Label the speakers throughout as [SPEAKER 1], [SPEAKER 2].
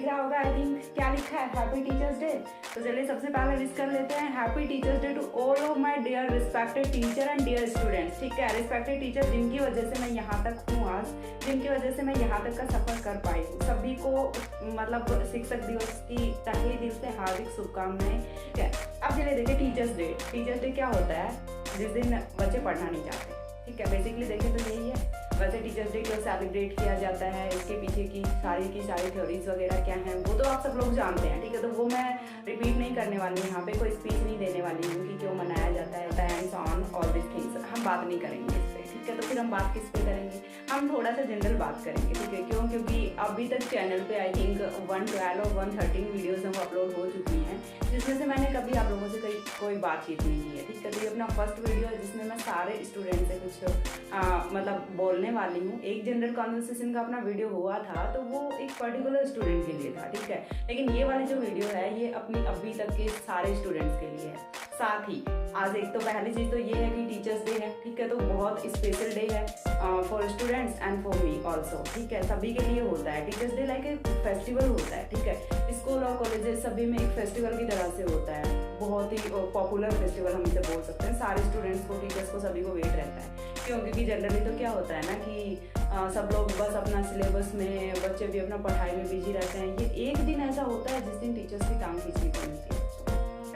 [SPEAKER 1] रहा होगा I think क्या लिखा है, हैप्पी टीचर्स डे। तो चलिए सबसे पहले विश कर लेते हैं happy teachers day to all of my dear respected teacher and dear students. ठीक है, रिस्पेक्टेड टीचर जिनकी वजह से मैं यहाँ तक हूँ आज, जिनकी वजह से मैं यहाँ तक का सफर कर पाई हूँ, सभी को मतलब शिक्षक दिवस की तहे दिल से हार्दिक शुभकामनाएं। ठीक है, अब चलिए देखिए टीचर्स डे। टीचर्स डे क्या होता है, जिस दिन बच्चे पढ़ना नहीं चाहते। ठीक है, बेसिकली देखें तो यही है। वैसे टीचर्स डे क्यों सेलिब्रेट किया जाता है, इसके पीछे की सारी थ्योरीज वगैरह क्या हैं वो तो आप सब लोग जानते हैं। ठीक है, तो वो मैं रिपीट नहीं करने वाली हूँ, यहाँ पे कोई स्पीच नहीं देने वाली हूँ कि क्यों मनाया जाता है and on all this things. हम बात नहीं करेंगे इस पर। ठीक है, तो फिर हम बात किस पे करेंगे, हम थोड़ा सा जनरल बात करेंगे। ठीक है, क्यों, क्योंकि अभी तक चैनल पे आई थिंक 112 और 113 वीडियोज़ हम अपलोड हो चुकी हैं, जिसमें से मैंने कभी आप लोगों से कोई बातचीत नहीं की है। ठीक है, तो ये अपना फर्स्ट वीडियो है जिसमें मैं सारे स्टूडेंट से कुछ मतलब बोलने वाली हूँ। एक जनरल कॉन्वर्सेशन का अपना वीडियो हुआ था तो वो एक पर्टिकुलर स्टूडेंट के लिए था। ठीक है, लेकिन ये वाली जो वीडियो है ये अपनी अभी तक के सारे स्टूडेंट्स के लिए है। साथ ही आज एक तो पहली चीज़ तो ये है कि टीचर्स डे है। ठीक है, तो बहुत स्पेशल डे है for students and for me also. ठीक है, सभी के लिए होता है टीचर्स डे, लाइक एक फेस्टिवल होता है। ठीक है, स्कूल और कॉलेजेस सभी में एक फेस्टिवल की तरह से होता है, बहुत ही पॉपुलर फेस्टिवल हम इसे बोल सकते हैं। सारे स्टूडेंट्स को, टीचर्स को, सभी को वेट रहता है। क्यों, क्योंकि जनरली तो क्या होता है ना कि सब लोग बस अपना सिलेबस में, बच्चे भी अपना पढ़ाई में बिजी रहते हैं। ये एक दिन ऐसा होता है जिस दिन टीचर्स की टांग खींचनी पड़ती है।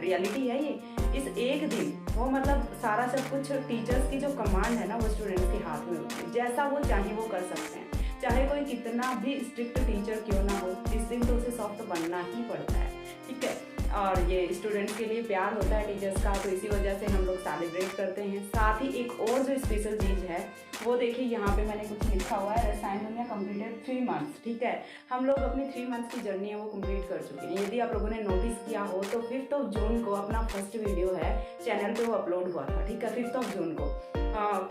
[SPEAKER 1] रियलिटी है ये। इस एक दिन वो मतलब सारा सब कुछ टीचर्स की जो कमांड है ना वो स्टूडेंट्स के हाथ में होती है। जैसा वो चाहे वो कर सकते हैं, चाहे कोई कितना भी स्ट्रिक्ट टीचर क्यों ना हो, इस दिन तो उसे सॉफ्ट बनना ही पड़ता है। ठीक है, और ये स्टूडेंट्स के लिए प्यार होता है टीचर्स का, तो इसी वजह से हम लोग सेलिब्रेट करते हैं। साथ ही एक और जो स्पेशल चीज़ है वो देखिए, यहाँ पे मैंने कुछ लिखा हुआ है, रसायन दुनिया कंप्लीटेड 3 मंथ्स। ठीक है, हम लोग अपनी 3 मंथ्स की जर्नी है वो कंप्लीट कर चुके हैं। यदि आप लोगों ने नोटिस किया हो तो 5 जून को अपना फर्स्ट वीडियो है चैनल पे वो अपलोड हुआ था। ठीक है, 5 जून को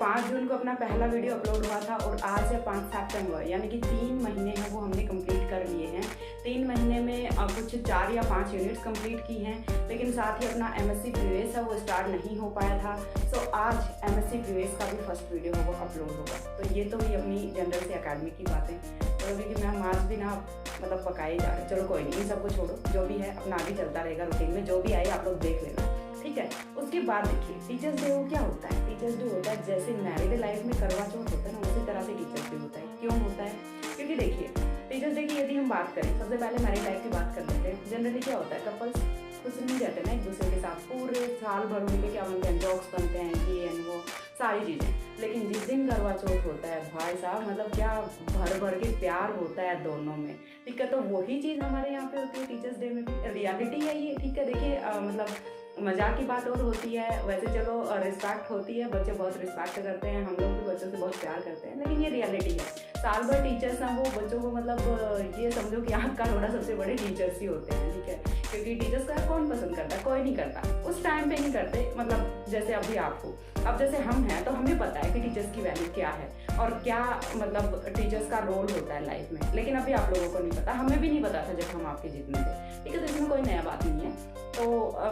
[SPEAKER 1] 5 जून को अपना पहला वीडियो अपलोड हुआ था और आज है 5 सितंबर, यानी कि 3 महीने हैं वो हमने कंप्लीट कर लिए हैं। 3 महीने में कुछ 4 या 5 यूनिट्स कंप्लीट की हैं, लेकिन साथ ही अपना MSc प्रीवियस है वो स्टार्ट नहीं हो पाया था। सो आज MSc प्रीवियस का भी फर्स्ट वीडियो है वो अपलोड होगा। तो ये तो भी अपनी जनरल से अकेडमी की बातें, तो अभी कि मैम आज भी ना मतलब पकाए जा रहे। चलो कोई नहीं, इन सबको छोड़ो, जो भी है अपना आगे चलता रहेगा रूटीन में, जो भी आए आप लोग देख लेना। ठीक है, उसके बाद देखिए टीचर्स डे वो क्या होता है। टीचर्स डे होता है जैसे मैरिड लाइफ में करवा चौथ होता है ना, उसी तरह से टीचर्स डे होता है। क्यों होता है, क्योंकि देखिए टीचर्स डे की यदि हम बात करें, सबसे पहले मैरिड लाइफ की बात कर लेते हैं। जनरली क्या होता है, कपल्स खुश नहीं रहते ना एक दूसरे के साथ, पूरे साल भर उनके क्या बनते हैं, जॉब्स बनते हैं, ये एंड वो सारी चीज़ें। लेकिन जिस दिन करवा चौथ होता है भाई साहब, मतलब क्या भर भर के प्यार होता है दोनों में। ठीक है, तो वही चीज़ हमारे यहाँ पे होती है टीचर्स डे में भी। रियलिटी है ये। ठीक है, देखिए मतलब मजाक की बात और होती है, वैसे चलो रिस्पेक्ट होती है, बच्चे बहुत रिस्पेक्ट करते हैं, हम लोग भी बच्चों से बहुत प्यार करते हैं, लेकिन ये रियलिटी है। साल भर टीचर्स ना हो, बच्चों को मतलब ये समझो कि आपका थोड़ा सबसे बड़े टीचर्स ही होते हैं। ठीक है, क्योंकि टीचर्स का कौन पसंद करता है, कोई नहीं करता, उस टाइम पे नहीं करते। मतलब जैसे अभी आप हो, अब जैसे हम हैं तो हमें पता है कि टीचर्स की वैल्यू क्या है और क्या मतलब टीचर्स का रोल होता है लाइफ में, लेकिन अभी आप लोगों को नहीं पता, हमें भी नहीं पता था जब हम आपके जितने थे। ठीक है, तो इसमें कोई नया बात नहीं है। तो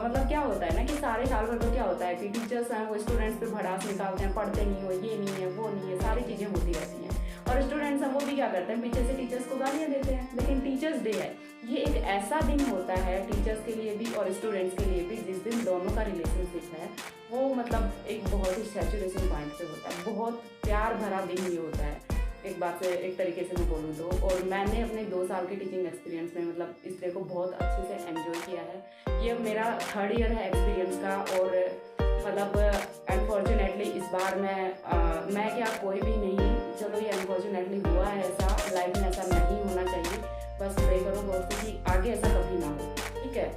[SPEAKER 1] मतलब क्या होता है ना कि सारे साल भर तो क्या होता है कि टीचर्स हैं वो स्टूडेंट्स पे भड़ास निकालते हैं, पढ़ते नहीं हो, ये नहीं है, वो नहीं है, सारी चीज़ें होती रहती हैं। और स्टूडेंट्स हैं वो भी क्या करते हैं, पीछे से टीचर्स को गालियाँ देते हैं। लेकिन टीचर्स डे है, ये एक ऐसा दिन होता है टीचर्स के लिए भी और स्टूडेंट्स के लिए भी, जिस दिन दोनों का रिलेशनशिप है वो मतलब एक बहुत ही सैचुरेशन पॉइंट पे होता है। बहुत प्यार भरा दिन ये होता है, एक बात से एक तरीके से मैं बोलूँ तो। और मैंने अपने 2 साल के टीचिंग एक्सपीरियंस में मतलब इस डे को बहुत अच्छे से एंजॉय किया है। ये मेरा 3rd ईयर है एक्सपीरियंस का, और मतलब अनफॉर्चुनेटली इस बार मैं क्या कोई भी नहीं, चलो ये अनफॉर्चुनेटली हुआ है ऐसा, लाइफ में ऐसा नहीं होना चाहिए। बस प्रे करो बहुत से कि आगे ऐसा कभी ना हो। ठीक है,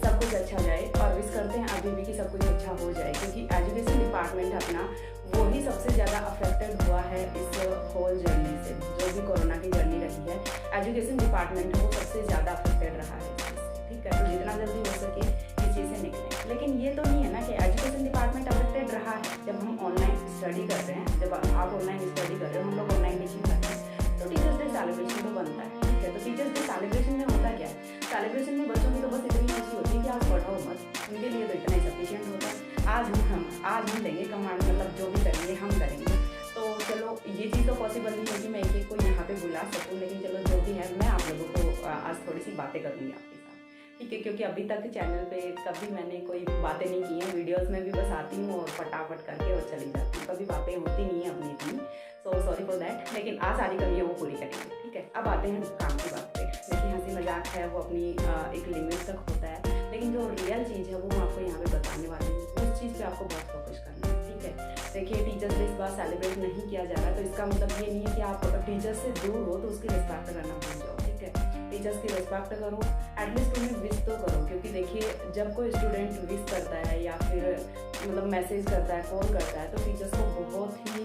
[SPEAKER 1] सब कुछ अच्छा जाए, और विश करते हैं अभी भी कि सब कुछ अच्छा हो जाए, क्योंकि एजुकेशन डिपार्टमेंट अपना वो ही सबसे ज़्यादा अफेक्टेड हुआ है इस होल जर्नी से। जो भी कोरोना की जर्नी रही है, एजुकेशन डिपार्टमेंट वो सबसे ज़्यादा अफेक्टेड रहा है इस चीज़ से। ठीक है, तो जितना जल्दी हो सके इस चीज़ से निकलें। लेकिन ये तो नहीं है ना कि एजुकेशन डिपार्टमेंट अफेक्टेड रहा है जब हम ऑनलाइन स्टडी कर रहे हैं, जब आप ऑनलाइन स्टडी कर रहे हो, हम लोग ऑनलाइन टीचिंग कर रहे हैं, तो टीचर्स डे सेलिब्रेशन तो बनता है। ठीक है, तो टीचर्स डे सेलिब्रेशन में होता क्या है, सेलिब्रेशन में बच्चों की तो बस इतनी खुशी होती है कि आज पढ़ाओ मत, उनके लिए तो इतना ही सफिशिएंट होता है। आज हम देंगे कमांड, मतलब जो भी करेंगे हम करेंगे। तो चलो ये चीज़ तो पॉसिबल नहीं है कि मैं एक एक को यहाँ पे बुला सकूँ, लेकिन चलो जो भी है मैं आप लोगों को आज थोड़ी सी बातें करूँगी आपके साथ, ठीक है। क्योंकि अभी तक चैनल पे कभी मैंने कोई बातें नहीं की हैं, वीडियोस में भी बस आती हूँ और फटाफट करके और चली जाती हूँ, कभी बातें होती नहीं है अपनी इतनी, सो सॉरी फॉर दैट। लेकिन आज सारी कमी है वो पूरी करेंगे, ठीक है। अब आते हैं काम की बात पे। देखिए हंसी मजाक है वो अपनी एक लिमिट तक होता है, लेकिन जो रियल चीज़ है वो मैं आपको यहाँ पे बताने वाली हूँ, उस चीज़ पे आपको बहुत फोकस करना है, ठीक है। देखिए टीचर्स डे इस बार सेलिब्रेट नहीं किया जा रहा, तो इसका मतलब ये नहीं है कि आप टीचर्स से दूर हो तो उसकी रिस्पेक्ट करना भूल जाओ, ठीक है। टीचर्स की रिस्पेक्ट करो, एटलीस्ट उन्हें विश तो करो, क्योंकि देखिए जब कोई स्टूडेंट विश करता है या फिर मतलब मैसेज करता है, कॉल करता है, तो टीचर्स को बहुत ही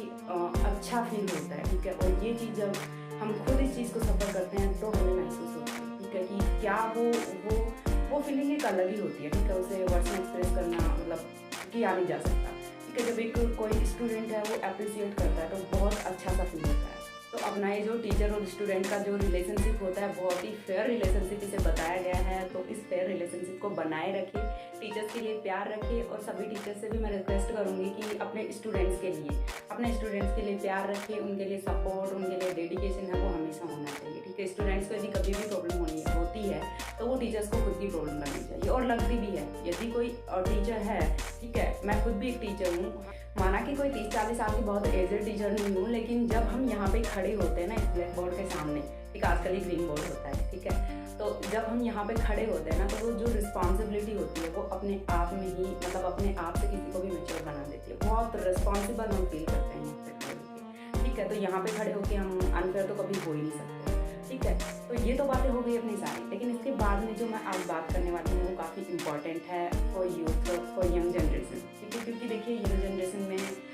[SPEAKER 1] अच्छा फील होता है, ठीक है। और ये चीज़ जब हम खुद इस चीज़ को सफ़र करते हैं तो हमें महसूस होता है, ठीक है, कि क्या वो फीलिंग एक अलग ही होती है, ठीक है। उसे वर्ड्स में एक्सप्रेस करना मतलब किया नहीं जा सकता, ठीक है। जब एक कोई स्टूडेंट है वो अप्रिशिएट करता है तो बहुत अच्छा सा फील होता है। तो अपना ये जो टीचर और स्टूडेंट का जो रिलेशनशिप होता है बहुत ही फेयर रिलेशनशिप इसे बताया गया है, तो इस फेयर रिलेशनशिप को बनाए रखिए, टीचर्स के लिए प्यार रखिए। और सभी टीचर्स से भी मैं रिक्वेस्ट करूँगी कि अपने स्टूडेंट्स के लिए प्यार रखिए, उनके लिए सपोर्ट, उनके लिए डेडिकेशन है वो हमेशा होना चाहिए, ठीक है। स्टूडेंट्स को यदि कभी भी प्रॉब्लम होती है तो वो टीचर्स को खुद की प्रॉब्लम लगनी चाहिए, और लगती भी है। यदि कोई टीचर है, ठीक है, मैं खुद भी एक टीचर हूँ, माना कि कोई 30-40 साल की बहुत एजेड टीचर नहीं हूँ, लेकिन जब हम यहाँ पे खड़े होते हैं ना इस ब्लैक बोर्ड के सामने, ठीक, आजकल ही ग्रीन बोर्ड होता है, ठीक है, तो जब हम यहाँ पे खड़े होते हैं ना तो वो जो रिस्पॉन्सिबिलिटी होती है वो अपने आप में ही मतलब अपने आप से किसी को भी मैच्योर बना देती है। बहुत रिस्पॉन्सिबल हम फील करते हैं यहाँ पे खड़े होकर, ठीक है। तो यहाँ पे खड़े होकर हम अनफेयर तो कभी हो ही नहीं सकते, ठीक है। तो ये तो बातें हो गई अपनी सारी, लेकिन इसके बाद में जो मैं आज बात करने वाली हूँ वो काफ़ी इंपॉर्टेंट है for youth, for young generation, ठीक है। क्योंकि देखिए यंग जनरेशन में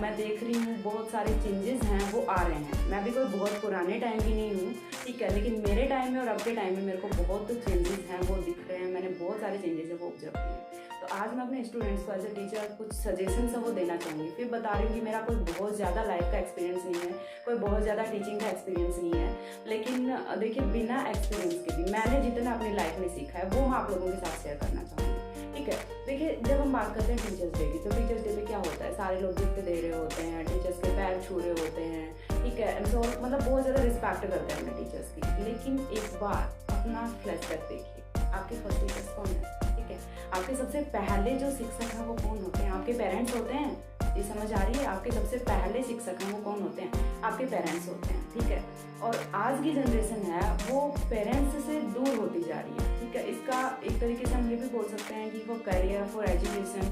[SPEAKER 1] मैं देख रही हूँ बहुत सारे चेंजेस हैं वो आ रहे हैं। मैं भी कोई बहुत पुराने टाइम की नहीं हूँ, ठीक है, लेकिन मेरे टाइम में और अब के टाइम में मेरे को बहुत चेंजेस हैं वो दिख रहे हैं। मैंने बहुत सारे चेंजेस है वो ऑब्जर्व किए हैं। तो आज मैं अपने स्टूडेंट्स को एज ए टीचर कुछ सजेशंस है वो देना चाहूँगी। फिर बता रही हूँ कि मेरा कोई बहुत ज़्यादा लाइफ का एक्सपीरियंस नहीं है, कोई बहुत ज़्यादा टीचिंग का एक्सपीरियंस नहीं है, लेकिन देखिए बिना एक्सपीरियंस के भी मैंने जितना अपनी लाइफ में सीखा है वो मैं आप लोगों के साथ शेयर करना चाहूँगी, ठीक है। देखिए जब हम बात करते हैं टीचर्स डे की, तो टीचर्स डे पे क्या होता है, सारे लोग गिफ्ट दे रहे होते हैं, टीचर्स के पैर छू रहे होते हैं, ठीक है। सो मतलब बहुत ज़्यादा रिस्पेक्ट करते हैं अपने टीचर्स की। लेकिन एक बार अपना फ्लैशबैक देखिए, आपके फर्स्ट टीचर्स कौन है, ठीक है। आपके सबसे पहले जो शिक्षक हैं वो कौन होते हैं, आपके पेरेंट्स होते हैं। ये समझ आ रही है, आपके सबसे पहले शिक्षक हैं वो कौन होते हैं, आपके पेरेंट्स होते हैं, ठीक है। और आज की जनरेशन है वो पेरेंट्स से दूर होती जा रही है, ठीक है। इसका एक तरीके से हम ये भी बोल सकते हैं कि फॉर करियर, फॉर एजुकेशन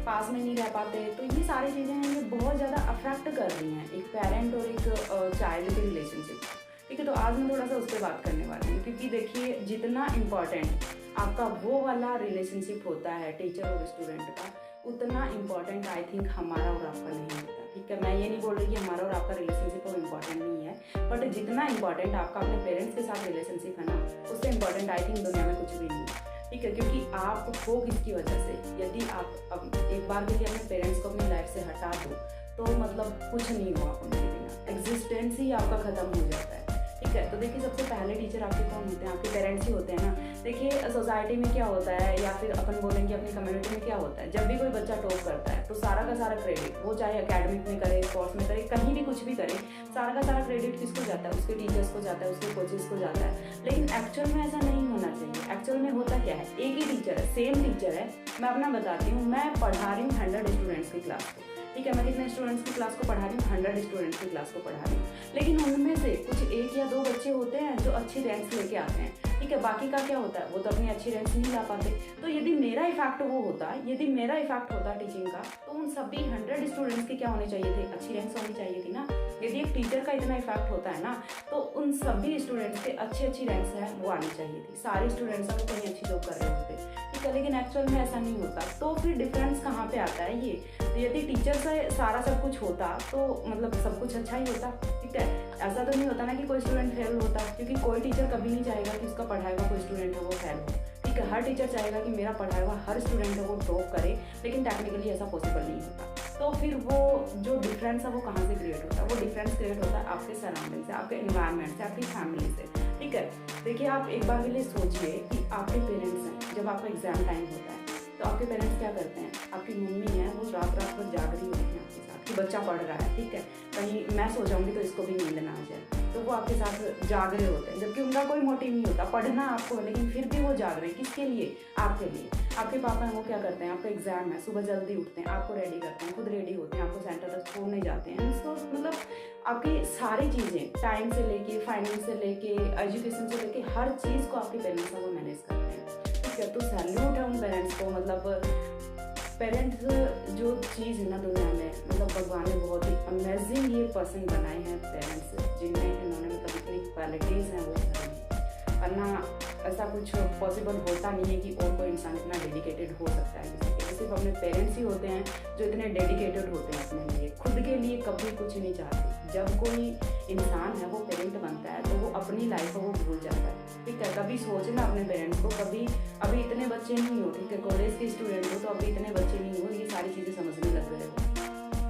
[SPEAKER 1] पास में नहीं रह पाते। तो ये सारी चीज़ें हैं ये बहुत ज़्यादा अफेक्ट कर रही हैं एक पेरेंट और एक चाइल्ड के रिलेशनशिप, ठीक है। तो आज मैं थोड़ा सा उस पर बात करने वाली हूँ, क्योंकि देखिए जितना इम्पॉर्टेंट आपका वो वाला रिलेशनशिप होता है टीचर और स्टूडेंट का, उतना इम्पॉर्टेंट आई थिंक हमारा और आपका नहीं होता, ठीक है। मैं ये नहीं बोल रही कि हमारा और आपका रिलेशनशिप और इम्पॉर्टेंट नहीं है, बट जितना इम्पॉर्टेंट आपका अपने पेरेंट्स के साथ रिलेशनशिप है ना, उससे इम्पॉर्टेंट आई थिंक दुनिया में कुछ भी नहीं है, ठीक है। क्योंकि आप हो किसकी वजह से, यदि आप अब एक बार के लिए अपने पेरेंट्स को अपनी लाइफ से हटा दो तो मतलब कुछ नहीं हुआ उनके बिना, एग्जिस्टेंस ही आपका ख़त्म हो जाता है, ठीक है। तो देखिए सबसे पहले टीचर आपके कौन होते हैं, आपके पेरेंट्स ही होते हैं ना। देखिए सोसाइटी में क्या होता है, या फिर अपन बोलेंगे अपनी कम्युनिटी में क्या होता है, जब भी कोई बच्चा टॉप करता है तो सारा का सारा क्रेडिट वो चाहे एकेडमिक में करे, स्पोर्ट्स में करे, कहीं भी कुछ भी करे, सारा का सारा क्रेडिट किसको जाता है, उसके टीचर्स को जाता है, उसके कोचेस को जाता है। लेकिन एक्चुअल में ऐसा नहीं होना चाहिए। एक्चुअल में होता क्या है, एक ही टीचर है, सेम टीचर है। मैं अपना बताती हूँ, मैं पढ़ा रही हूँ 100 स्टूडेंट्स की क्लास को, ठीक है। मैं कितने स्टूडेंट्स की क्लास को पढ़ा रही हूँ, 100 स्टूडेंट्स की क्लास को पढ़ा रही हूँ, लेकिन उनमें से कुछ 1 या 2 बच्चे होते हैं जो अच्छी रैंक्स लेके आते हैं, ठीक है। बाकी का क्या होता है, वो तो अपनी अच्छी रैंक्स नहीं ला पाते। तो यदि मेरा इफेक्ट वो होता, यदि मेरा इफेक्ट होता टीचिंग का, तो उन सभी 100 स्टूडेंट्स के क्या होने चाहिए थे, अच्छी रैंक्स होनी चाहिए थी ना। यदि एक टीचर का इतना इफेक्ट होता है ना, तो उन सभी स्टूडेंट्स के अच्छी रैंक्स है वो आनी चाहिए थी। सारे स्टूडेंट्स हैं वो कहीं अच्छी जॉब कर रहे होते, ठीक है। लेकिन एक्चुअल में ऐसा नहीं होता। तो फिर डिफरेंस कहाँ पे आता है ये, यदि टीचर से सारा सब कुछ होता तो मतलब सब कुछ अच्छा ही होता, ठीक है। ऐसा तो नहीं होता ना कि कोई स्टूडेंट फेल होता, क्योंकि कोई टीचर कभी नहीं चाहेगा कि उसका पढ़ाया हुआ कोई स्टूडेंट है वो फेल हो, ठीक है। हर टीचर चाहेगा कि मेरा पढ़ाया हुआ हर स्टूडेंट है वो टॉप करे, लेकिन टेक्निकली ऐसा पॉसिबल नहीं होता। तो फिर वो जो डिफरेंस है वो कहाँ से क्रिएट होता है, वो डिफरेंस क्रिएट होता है आपके सराउंडिंग से, आपके एनवायरनमेंट से, आपकी फैमिली से, ठीक है। देखिए आप एक बार के लिए सोचिए कि आपके पेरेंट्स हैं, जब आपका एग्जाम टाइम होता है तो आपके पेरेंट्स क्या करते हैं, आपकी मम्मी है वो रात भर जाग रही होती है आपके साथ कि बच्चा पढ़ रहा है, ठीक है, कहीं मैं सो जाऊँगी तो इसको भी नींद ना आ जाए, तो वो आपके साथ जाग रहे होते हैं, जबकि उनका कोई मोटिव नहीं होता, पढ़ना आपको, लेकिन फिर भी वो जाग रहे हैं। किसके लिए? आपके लिए। आपके पापा हैं, वो क्या करते हैं, आपका एग्जाम है, सुबह जल्दी उठते हैं, आपको रेडी करते हैं, खुद रेडी होते हैं, आपको सेंटर तक छोड़ने जाते हैं। सो मतलब आपकी सारी चीज़ें, टाइम से लेके, फाइनेंस से लेके, एजुकेशन से लेके, हर चीज़ को आपके पेरेंट्स हैं वो मैनेज करते हैं, ठीक है। तो सैल्यूट है उन पेरेंट्स को। मतलब पेरेंट्स जो चीज़ है ना दुनिया में, मतलब भगवान ने बहुत ही अमेजिंग ये पर्सन बनाए हैं पेरेंट्स, जिनमें इन्होंने मतलब इतनी क्वालिटीज़ हैं वो घर में, वरना ऐसा कुछ पॉसिबल होता नहीं है कि और कोई इंसान इतना डेडिकेटेड हो सकता है किसी के। सिर्फ अपने पेरेंट्स ही होते हैं जो इतने डेडिकेटेड होते हैं अपने लिए, खुद के लिए कभी कुछ नहीं चाहते। जब कोई इंसान है वो पेरेंट बनता है तो वो अपनी लाइफ को वो भूल जाता है, ठीक है। कभी सोचना अपने पेरेंट्स को, कभी अभी इतने बच्चे नहीं हो, ठीक है, कॉलेज के स्टूडेंट हो तो अभी इतने बच्चे नहीं हो, ये सारी चीज़ें समझने लग गए हो।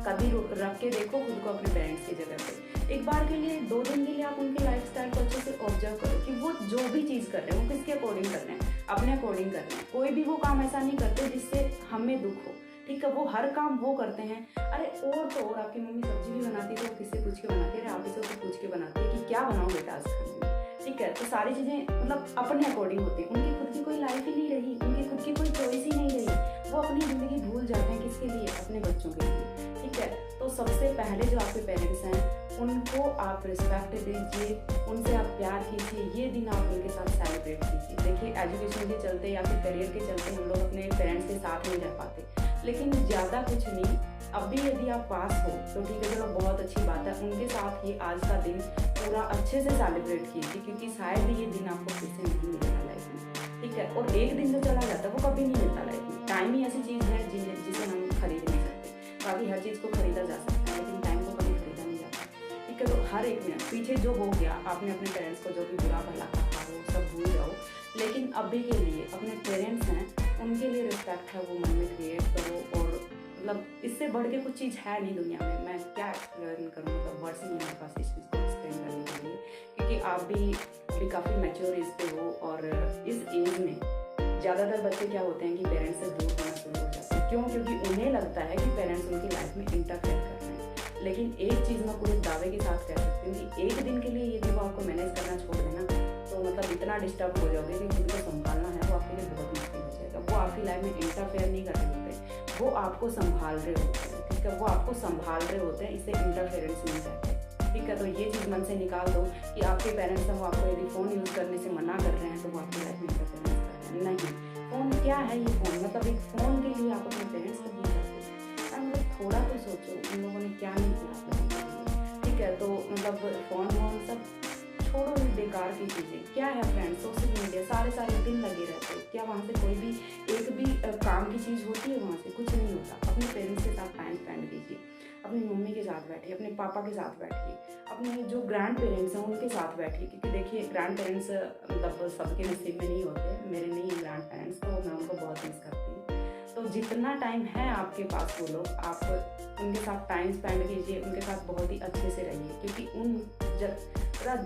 [SPEAKER 1] कभी रख के देखो खुद को अपने पेरेंट्स की जगह पे, एक बार के लिए, 2 दिन के लिए आप उनके लाइफ स्टाइल को अच्छे से ऑब्जर्व करो कि वो जो भी चीज़ कर रहे हैं वो किसके अकॉर्डिंग कर रहे हैं, अपने अकॉर्डिंग कर रहे हैं। कोई भी वो काम ऐसा नहीं करते जिससे हमें दुख हो, ठीक है। वो हर काम वो करते हैं। अरे और तो और आपकी मम्मी सब्जी भी बनाती है तो किससे पूछ के बनाती है, आप इसे पूछ के बनाती है कि क्या बनाओ बेटा आज खाने में, ठीक है। तो सारी चीज़ें मतलब अपने अकॉर्डिंग होती हैं। उनकी खुद की कोई लाइफ ही नहीं रही, उनकी खुद की कोई चॉइस ही नहीं रही, वो अपनी ज़िंदगी भूल जाते हैं। किसके लिए? अपने बच्चों के लिए, ठीक है। तो सबसे पहले जो आपके पेरेंट्स हैं उनको आप रिस्पेक्ट दीजिए, उनसे आप प्यार कीजिए, ये दिन आप उनके साथ सेलिब्रेट कीजिए। देखिए एजुकेशन के चलते या फिर करियर के चलते हम लोग अपने पेरेंट्स के साथ नहीं रह पाते, लेकिन ज़्यादा कुछ नहीं, अभी यदि आप पास हो तो ठीक है, चलो बहुत अच्छी बात है, उनके साथ ही आज का दिन पूरा अच्छे से सेलिब्रेट कीजिए, क्योंकि शायद ये दिन आपको फिर से नहीं मिलेगा लाइफ में, ठीक है। और एक दिन जो चला जाता है वो कभी नहीं मिलता लाइफ में। टाइम ही ऐसी चीज़ है जिसे हम खरीद नहीं सकते। बाकी हर चीज़ को खरीदा जा सकता है लेकिन टाइम को कभी खरीदा नहीं जाता, ठीक है। तो हर एक मिनट पीछे जो हो गया, आपने अपने पेरेंट्स को जो भी बुरा भला कहा वो सब भूल जाओ, लेकिन अभी के लिए अपने पेरेंट्स हैं उनके लिए रिस्पेक्ट है वो मन में क्रिएट करो। और मतलब इससे बढ़ के कुछ चीज़ है नहीं दुनिया में, मैं क्या एक्सप्लेन करूँ, मतलब वर्ड्स नहीं मेरे पास इस चीज़ को एक्सप्लेन करने के लिए, क्योंकि आप भी अभी काफ़ी मैच्योर एज पे हो। और इस एज में ज़्यादातर बच्चे क्या होते हैं कि पेरेंट्स से दूर होना शुरू हो जाते हैं। क्यों? क्योंकि उन्हें लगता है कि पेरेंट्स उनकी लाइफ में इंटरफेयर कर रहे हैं। लेकिन एक चीज़ मैं पूरे दावे के साथ कह सकती हूँ कि एक दिन के लिए यदि वो आपको मैनेज करना छोड़ देना तो मतलब इतना डिस्टर्ब हो जाओगे कि खुद को संभालना है वो आपके लिए बहुत मुश्किल हो जाएगा। वो आपकी लाइफ में इंटरफेयर नहीं कर रहे होते, वो आपको संभाल रहे होते हैं, ठीक है। वो आपको संभाल रहे होते हैं, इसे इंटरफेरेंस नहीं कहते, ठीक है। तो ये चीज़ मन से निकाल दो कि आपके पेरेंट्स हैं वो आपको यदि फ़ोन यूज़ करने से मना कर रहे हैं तो वो आपकी लाइफ में इंटरफेरेंस कर रहे हैं। नहीं, फ़ोन क्या है ये फ़ोन, मतलब एक फ़ोन के लिए आप अपने पेरेंट्स को नहीं करते। मतलब थोड़ा तो सोचो उन लोगों ने क्या नहीं किया आप लोगों के लिए, ठीक है। तो मतलब फ़ोन वोन सब छोड़ो, ही बेकार की चीज़ें। क्या है फ्रेंड्स, सोशल मीडिया सारे दिन लगे रहते हो, क्या वहाँ से कोई भी एक भी काम की चीज़ होती है? वहाँ से कुछ नहीं होता। अपने पेरेंट्स के साथ टाइम स्पेंड कीजिए, अपनी मम्मी के साथ बैठिए, अपने पापा के साथ बैठिए, अपने जो ग्रैंड पेरेंट्स हैं उनके साथ बैठिए, क्योंकि देखिए ग्रैंड पेरेंट्स मतलब सबके नसीब में नहीं होते, मेरे नहीं है ग्रैंड पेरेंट्स, तो मैं उनको बहुत मिस करती हूँ। तो जितना टाइम है आपके पास वो लोग, आप उनके साथ टाइम स्पेंड कीजिए, उनके साथ बहुत ही अच्छे से रहिए, क्योंकि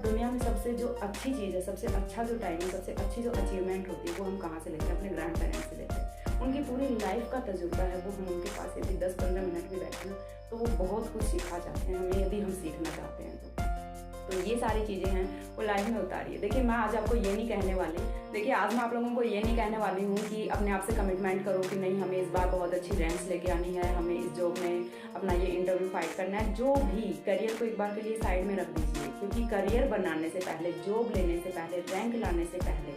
[SPEAKER 1] दुनिया में सबसे जो अच्छी चीज़ है, सबसे अच्छा जो टाइम है, सबसे अच्छी जो अचीवमेंट होती है वो हम कहाँ से लेते हैं? अपने ग्रैंड पेरेंट्स से लेते हैं। उनकी पूरी लाइफ का तजुर्बा है वो हम उनके पास यदि 10-15 मिनट भी बैठे ना तो वो बहुत कुछ सिखा जाते हैं हमें, यदि हम सीखना चाहते हैं तो ये सारी चीज़ें हैं वो लाइफ में उतारिए। देखिए मैं आज आपको ये नहीं कहने वाली, देखिए आज मैं आप लोगों को ये नहीं कहने वाली हूँ कि अपने आप से कमिटमेंट करो कि नहीं हमें इस बार बहुत अच्छी रैंक्स लेके आनी है, हमें इस जॉब में अपना ये इंटरव्यू फाइट करना है। जो भी करियर को एक बार के लिए साइड में रख दीजिए, क्योंकि करियर बनाने से पहले, जॉब लेने से पहले, रैंक लाने से पहले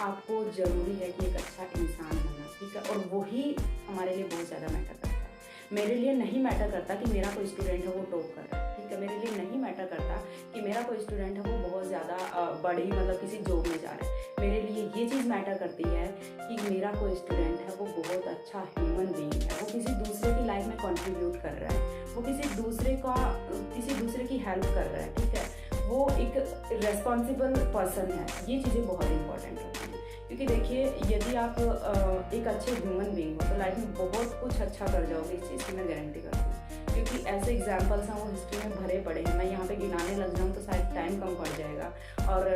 [SPEAKER 1] आपको ज़रूरी है कि एक अच्छा इंसान होना, ठीक है। और वही हमारे लिए बहुत ज़्यादा मैटर करता है। मेरे लिए नहीं मैटर करता कि मेरा कोई स्टूडेंट है वो टॉप कर रहा है, ठीक है। मेरे लिए नहीं मैटर करता कि मेरा कोई स्टूडेंट है वो बहुत ज़्यादा बड़ी मतलब किसी जॉब में जा रहा है। मेरे लिए ये चीज़ मैटर करती है कि मेरा कोई स्टूडेंट है वो बहुत अच्छा ह्यूमन बीइंग है, वो किसी दूसरे की लाइफ में कंट्रीब्यूट कर रहा है, वो किसी दूसरे की हेल्प कर रहा है, ठीक है। वो एक रिस्पॉन्सिबल पर्सन है। ये चीज़ें बहुत इंपॉर्टेंट होती हैं, क्योंकि देखिए यदि आप एक अच्छे ह्यूमन बीइंग हो तो लाइफ में बहुत कुछ अच्छा कर जाओगे, इस चीज़ की मैं गारंटी करती हूँ। क्योंकि ऐसे एग्जाम्पल्स हैं वो हिस्ट्री में भरे पड़े हैं, मैं यहाँ पे गिनाने लग जाऊँ तो शायद टाइम कम पड़ जाएगा। और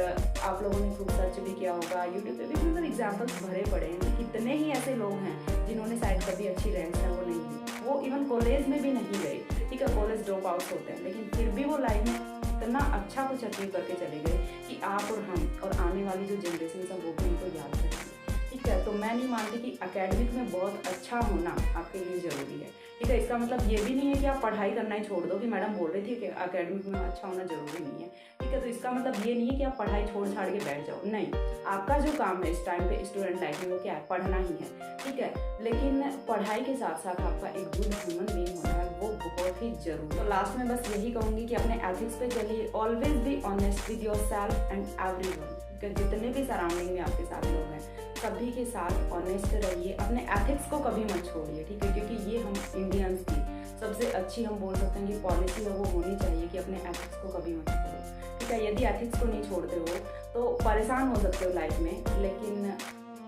[SPEAKER 1] आप लोगों ने खूब सर्च भी किया होगा, यूट्यूब पे भी मतलब एग्जाम्पल्स भरे पड़े हैं कि कितने ही ऐसे लोग हैं जिन्होंने शायद कभी अच्छी रैंक्स हैं वो नहीं, वो इवन कॉलेज में भी नहीं गए, ठीक है। ठीक है, कॉलेज ड्रॉप आउट होते हैं, लेकिन फिर भी वो लाइफ में इतना अच्छा कुछ अचीव करके चले गए कि आप और हम और आने वाली जो जनरेशन है वो भी उनको याद करेंगे। ठीक है, तो मैं नहीं मानती कि एकेडमिक में बहुत अच्छा होना आपके लिए ज़रूरी है। ठीक है, इसका मतलब ये भी नहीं है कि आप पढ़ाई करना ही छोड़ दो, कि मैडम बोल रही थी कि एकेडमिक में अच्छा होना ज़रूरी नहीं है। ठीक है, तो इसका मतलब ये नहीं है कि आप पढ़ाई छोड़ छाड़ के बैठ जाओ, नहीं, आपका जो काम है इस टाइम पे स्टूडेंट लाइफ में वो क्या है, पढ़ना ही है। ठीक है, लेकिन पढ़ाई के साथ साथ आपका एक गुड ह्यूमन बीइंग होना है, वो बहुत ही जरूरी। तो लास्ट में बस यही कहूँगी कि अपने एथिक्स पे चलिए, always be honest with your self and everyone. जितने भी सराउंडिंग में आपके साथ लोग हैं सभी के साथ ऑनेस्ट रहिए, अपने एथिक्स को कभी मत छोड़िए। ठीक है, क्योंकि ये हम इंडियंस की सबसे अच्छी हम बोल सकते हैं कि पॉलिसी है, वो होनी चाहिए कि अपने एथिक्स को कभी मत छोड़ो। ठीक है, यदि एथिक्स को नहीं छोड़ते हो तो परेशान हो सकते हो लाइफ में, लेकिन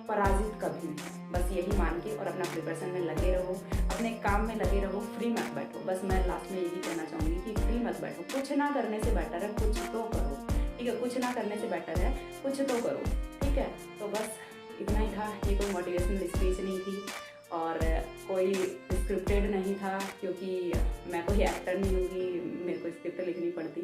[SPEAKER 1] पराजित कभी नहीं। बस यही मान के और अपना प्रिपरेशन में लगे रहो, अपने काम में लगे रहो, फ्री मत बैठो। बस मैं लास्ट में यही कहना चाहूँगी कि फ्री मत बैठो, कुछ ना करने से बेटर है कुछ तो करो। ठीक है, कुछ ना करने से बेटर है कुछ तो करो। ठीक है, तो बस इतना ही था। ये कोई मोटिवेशनल स्पीच नहीं थी और कोई स्क्रिप्टेड नहीं था, क्योंकि मैं कोई एक्टर नहीं हूँ कि मेरे को स्क्रिप्ट लिखनी पड़ती,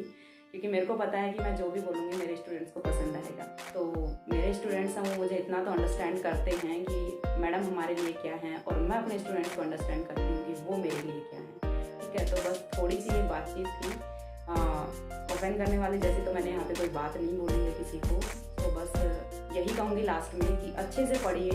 [SPEAKER 1] क्योंकि मेरे को पता है कि मैं जो भी बोलूँगी मेरे स्टूडेंट्स को पसंद आएगा। तो मेरे स्टूडेंट्स हैं वो मुझे इतना तो अंडरस्टैंड करते हैं कि मैडम हमारे लिए क्या है, और मैं अपने स्टूडेंट्स को अंडरस्टैंड करती हूँ कि वो मेरे लिए क्या है। ठीक है, तो बस थोड़ी सी ये बातचीत थी, ऑफेंड करने वाली जैसे तो मैंने यहाँ पे कोई बात नहीं बोली है किसी को। तो बस यही कहूँगी लास्ट में कि अच्छे से पढ़िए,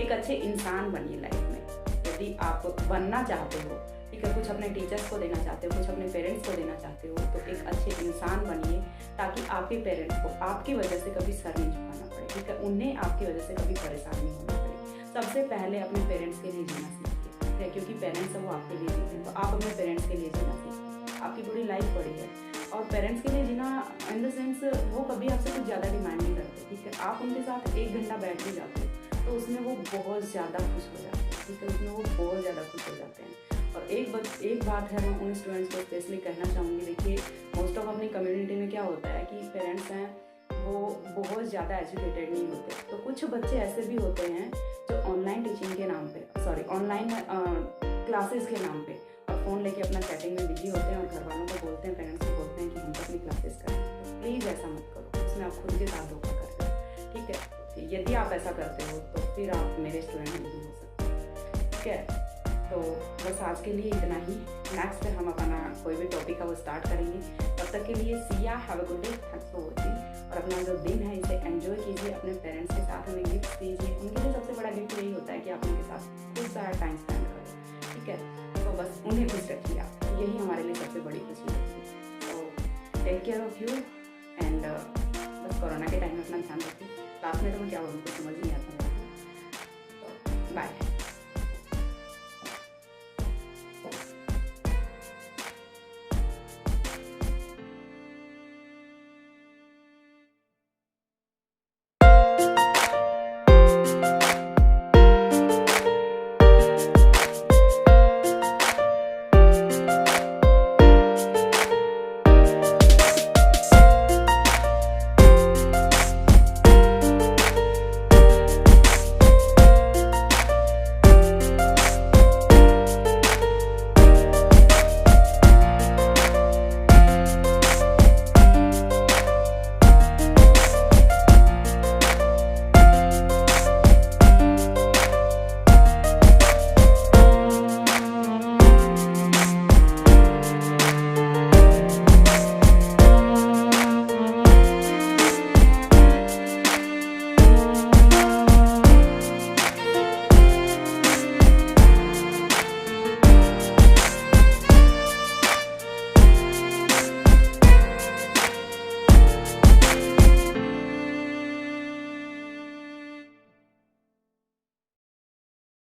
[SPEAKER 1] एक अच्छे इंसान बनिए लाइफ में। यदि आप बनना चाहते हो, ठीक है, कुछ अपने टीचर्स को देना चाहते हो, कुछ अपने पेरेंट्स को देना चाहते हो, तो एक अच्छे इंसान बनिए, ताकि आपके पेरेंट्स को आपकी वजह से कभी सर नहीं झुकाना पड़े। ठीक है, उन्हें आपकी वजह से कभी परेशान नहीं होना पड़े। सबसे पहले अपने पेरेंट्स के लिए जीना सीखिए। ठीक है, क्योंकि पेरेंट्स है वो आपके लिए जीते हैं, तो आप अपने पेरेंट्स के लिए जीना सीखिए। आपकी पूरी लाइफ पड़ी है, और पेरेंट्स के लिए जीना इन द सेंस वो कभी आपसे कुछ ज़्यादा डिमांड नहीं करते। ठीक है, आप उनके साथ 1 घंटा बैठ भी जाते हो तो उसमें वो बहुत ज़्यादा खुश हो जाते हैं। ठीक है, उसमें वो बहुत ज़्यादा खुश हो जाते हैं। और एक बात है, मैं उन स्टूडेंट्स को स्पेशली कहना चाहूँगी, देखिए मोस्ट ऑफ अपनी कम्युनिटी में क्या होता है कि पेरेंट्स हैं वो बहुत ज़्यादा एजुकेटेड नहीं होते। तो कुछ बच्चे ऐसे भी होते हैं जो ऑनलाइन टीचिंग के नाम पे, ऑनलाइन क्लासेस के नाम पे फ़ोन लेके अपना चैटिंग में बिजी होते हैं और घर वालों को बोलते हैं, पेरेंट्स को बोलते हैं कि हम तो अपनी क्लासेस करें। तो प्लीज़ ऐसा मत करो, उसमें आप खुद के साथ धोखा कर रहे हो। ठीक है, यदि आप ऐसा करते हो तो फिर आप मेरे स्टूडेंट नहीं हो सकते। ठीक है, तो बस आज के लिए इतना ही। नेक्स्ट हम अपना कोई भी टॉपिक है वो स्टार्ट करेंगे। तब तक के लिए सी या have a good day, thanks for watching. और अपना जो दिन है इसे एंजॉय कीजिए, अपने पेरेंट्स के साथ उन्हें गिफ्ट दीजिए। उनके लिए सबसे बड़ा गिफ्ट यही होता है कि आप उनके साथ खुद सारा टाइम स्पेंड करो। ठीक है, तो बस उन्हें खुश रखिए आप, यही हमारे लिए सबसे बड़ी खुशी होती है। तो take care of you and बस कोरोना के टाइम में अपना ध्यान रखिए। लास्ट में तो मैं क्या बोलूँ कुछ समझ नहीं आता। तो बाय।